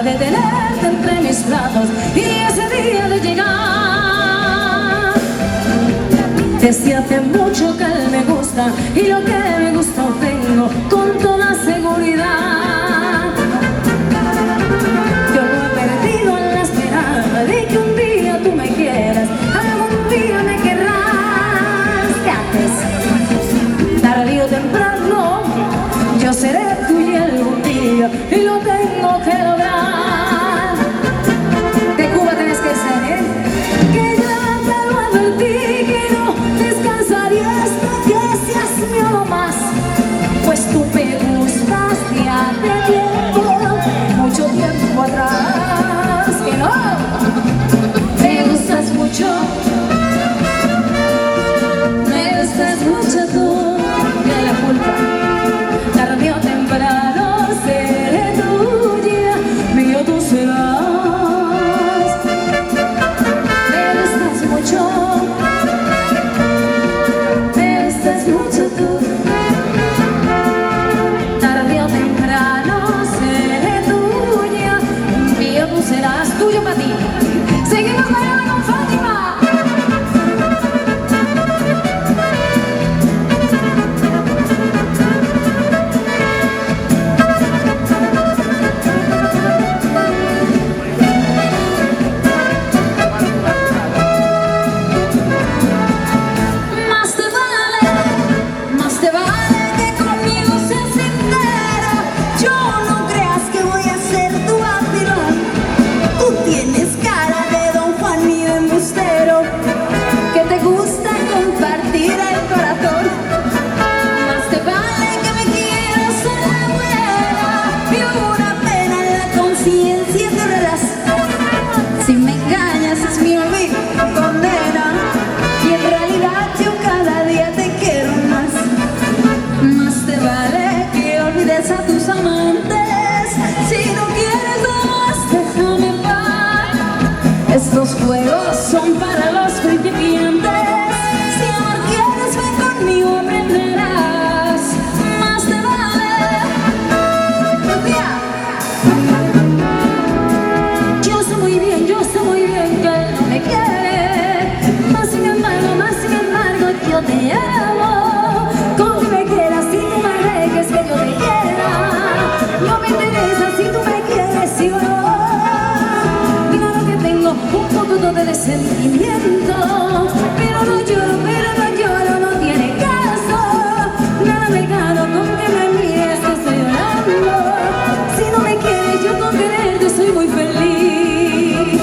De tenerte entre mis brazos y ese día de llegar. Desde hace mucho que él me gusta y lo que me gusta tengo con toda seguridad. Yo no he perdido la esperanza de que un día tú me quieras, algún día me querrás. ¿Qué haces? Tarde o temprano yo seré tuya algún día y lo tengo que lograr. De Cuba tienes que ser, ¿eh? Que ya te lo advertí, que no descansaría hasta que seas mi algo más. Pues tú me gustas de hace tiempo, mucho tiempo atrás. Que no, me gustas mucho, me gustas mucho tú. De la culpa, tarde o temprano seré tuya, mío tú serás. Me gustas mucho, me gustas mucho tú. Tarde o temprano seré tuya, mío tú serás. Tuyo para ti. Seguimos bailando con Fátima. Más te vale que conmigo seas sincera. Yo no creas que voy a ser tu vacilón. Tú tienes cara de Don Juan y de embustero, que te gusta compartir el corazón. Más te vale que me quieras a la buena y una pena en la conciencia te verás. Si me engañas es mi olvido, condena, y en realidad yo cada día te quiero más. Más te vale que olvides a tus amantes. Si no quieres más, déjame en paz. Estos juegos son para los principiantes. Si amor quieres, ven conmigo, aprenderás. Más te vale. Yo sé muy bien que él no me quiere. Más sin embargo, yo te amo. Con que me quieras y tú me dejes que yo te quiera. No me interesa si tú me quieres, sí o no. Claro que tengo un poco de resentimiento, pero no lloro, no tiene caso. Nada me gano con que me mires que estoy llorando. Si no me quieres, yo con quererte soy muy feliz.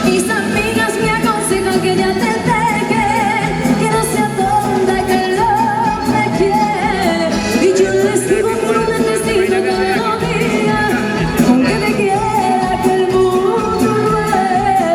Mis amigas me aconsejan que ya te deje, que no sea tonta, que no me quiere. Y yo les digo que no necesito cada día, con que te quiera que el mundo duele.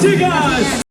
chicas.